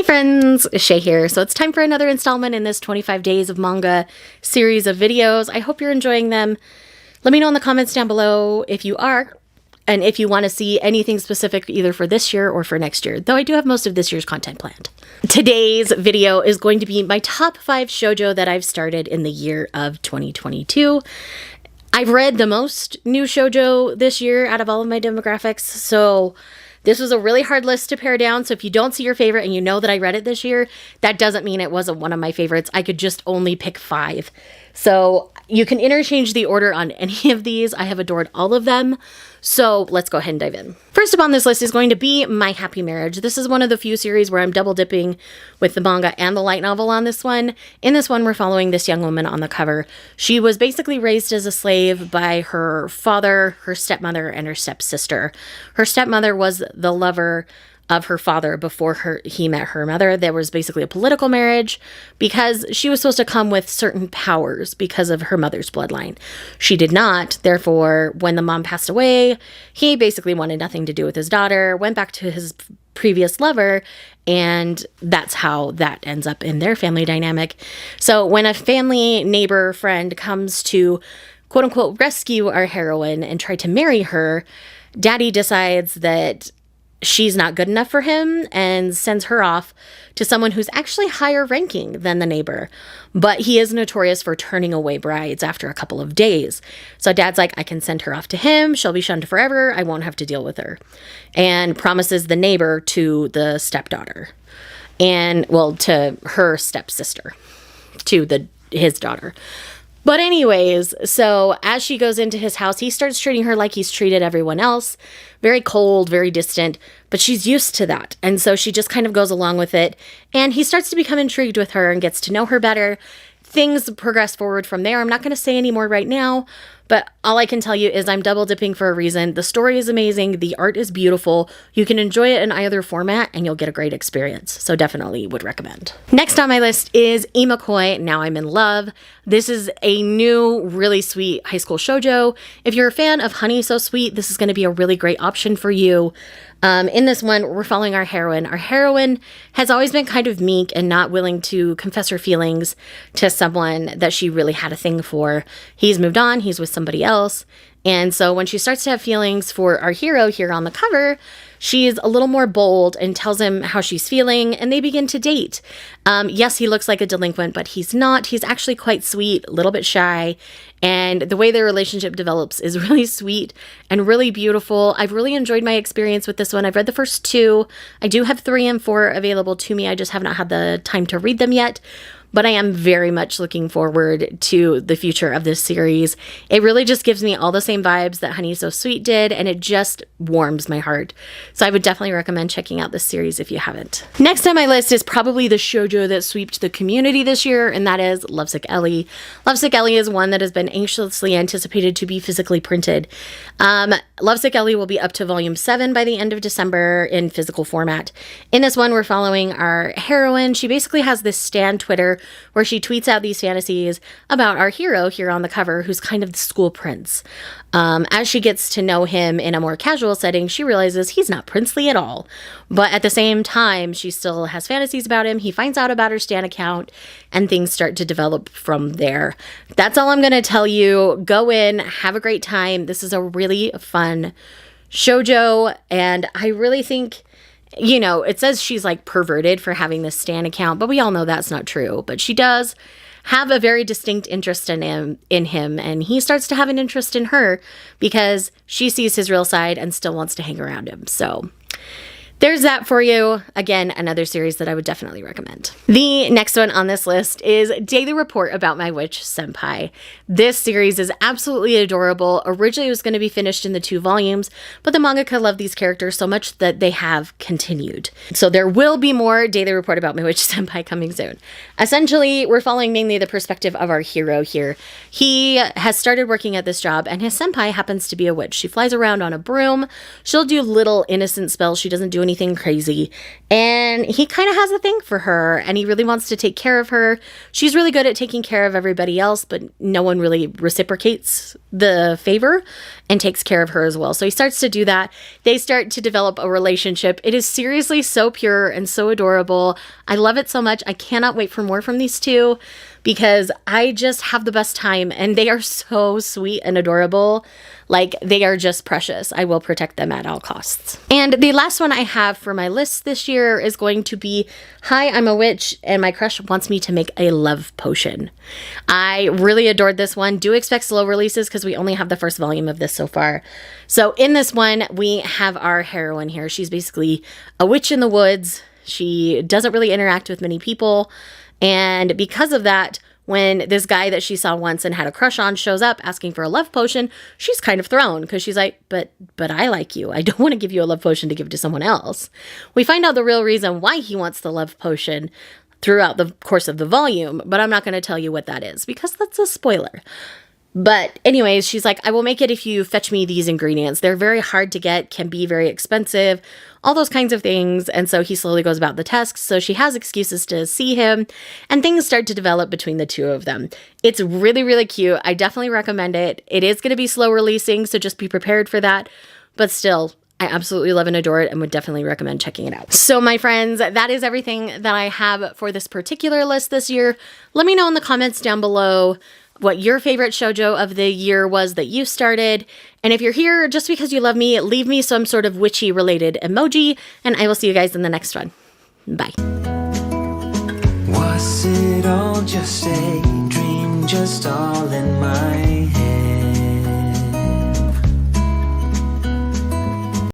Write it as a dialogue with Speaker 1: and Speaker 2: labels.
Speaker 1: friends, Shay here. So it's time for another installment in this 25 days of manga series of videos. I hope you're enjoying them. Let me know in the comments down below if you are, and if you want to see anything specific either for this year or for next year, though I do have most of this year's content planned. Today's video is going to be my top 5 shoujo that I've started in the year of 2022. I've read the most new shoujo this year out of all of my demographics, so this was a really hard list to pare down. So if you don't see your favorite and you know that I read it this year, that doesn't mean it wasn't one of my favorites. I could just only pick 5. So you can interchange the order on any of these. I have adored all of them. So let's go ahead and dive in. First up on this list is going to be My Happy Marriage. This is one of the few series where I'm double dipping with the manga and the light novel on this one. In this one, we're following this young woman on the cover. She was basically raised as a slave by her father, her stepmother, and her stepsister. Her stepmother was the lover of her father before he met her mother. There was basically a political marriage because she was supposed to come with certain powers because of her mother's bloodline. She did not. Therefore, when the mom passed away, he basically wanted nothing to do with his daughter, went back to his previous lover, and that's how that ends up in their family dynamic. So when a family, neighbor, friend comes to quote unquote rescue our heroine and try to marry her, Daddy decides that she's not good enough for him and sends her off to someone who's actually higher ranking than the neighbor. But he is notorious for turning away brides after a couple of days. So Dad's like, I can send her off to him. She'll be shunned forever. I won't have to deal with her. And promises the neighbor to the stepdaughter. And, well, to her stepsister. To his daughter. But anyways, so as she goes into his house, he starts treating her like he's treated everyone else. Very cold, very distant, but she's used to that. And so she just kind of goes along with it. And he starts to become intrigued with her and gets to know her better. Things progress forward from there. I'm not going to say any more right now, but all I can tell you is I'm double dipping for a reason. The story is amazing. The art is beautiful. You can enjoy it in either format and you'll get a great experience. So definitely would recommend. Next on my list is Imakoi, Now I'm in Love. This is a new, really sweet high school shoujo. If you're a fan of Honey So Sweet, this is going to be a really great option for you. In this one, we're following our heroine. Our heroine has always been kind of meek and not willing to confess her feelings to someone that she really had a thing for. He's moved on. He's with somebody else. And so when she starts to have feelings for our hero here on the cover, she's a little more bold and tells him how she's feeling, and they begin to date. Yes, he looks like a delinquent, but he's not. He's actually quite sweet, a little bit shy, and the way their relationship develops is really sweet and really beautiful. I've really enjoyed my experience with this one. I've read the first 2. I do have 3 and 4 available to me. I just have not had the time to read them yet. But I am very much looking forward to the future of this series. It really just gives me all the same vibes that Honey So Sweet did, and it just warms my heart. So I would definitely recommend checking out this series if you haven't. Next on my list is probably the shoujo that swept the community this year, and that is Lovesick Ellie. Lovesick Ellie is one that has been anxiously anticipated to be physically printed. Lovesick Ellie will be up to volume 7 by the end of December in physical format. In this one, we're following our heroine. She basically has this stan Twitter where she tweets out these fantasies about our hero here on the cover, who's kind of the school prince. As she gets to know him in a more casual setting, she realizes he's not princely at all. But at the same time, she still has fantasies about him. He finds out about her stan account, and things start to develop from there. That's all I'm going to tell you. Go in, have a great time. This is a really fun shoujo, and I really think, you know, it says she's like perverted for having this stan account, but we all know that's not true. But she does have a very distinct interest in him, and he starts to have an interest in her because she sees his real side and still wants to hang around him. So there's that for you. Again, another series that I would definitely recommend. The next one on this list is Daily Report About My Witch Senpai. This series is absolutely adorable. Originally, it was going to be finished in the 2 volumes, but the mangaka loved these characters so much that they have continued. So there will be more Daily Report About My Witch Senpai coming soon. Essentially, we're following mainly the perspective of our hero here. He has started working at this job, and his senpai happens to be a witch. She flies around on a broom. She'll do little innocent spells. She doesn't do anything crazy. And he kind of has a thing for her, and he really wants to take care of her. She's really good at taking care of everybody else, but no one really reciprocates the favor and takes care of her as well. So he starts to do that. They start to develop a relationship. It is seriously so pure and so adorable. I love it so much. I cannot wait for more from these two, because I just have the best time, and they are so sweet and adorable. Like, they are just precious. I will protect them at all costs. And the last one I have for my list this year is going to be, hi, I'm a witch, and my crush wants me to make a love potion. I really adored this one. Do expect slow releases because we only have the first volume of this so far. So in this one, we have our heroine here. She's basically a witch in the woods. She doesn't really interact with many people. And because of that, when this guy that she saw once and had a crush on shows up asking for a love potion, she's kind of thrown because she's like, but I like you. I don't want to give you a love potion to give to someone else. We find out the real reason why he wants the love potion throughout the course of the volume, but I'm not going to tell you what that is because that's a spoiler. But anyways, she's like, I will make it if you fetch me these ingredients. They're very hard to get, can be very expensive, all those kinds of things. And so he slowly goes about the tasks. So she has excuses to see him, and things start to develop between the two of them. It's really, really cute. I definitely recommend it. It is going to be slow releasing, so just be prepared for that. But still, I absolutely love and adore it and would definitely recommend checking it out. So my friends, that is everything that I have for this particular list this year. Let me know in the comments down below what your favorite shoujo of the year was that you started. And if you're here just because you love me, leave me some sort of witchy related emoji, and I will see you guys in the next one. Bye.
Speaker 2: Was it all just a dream, just all in my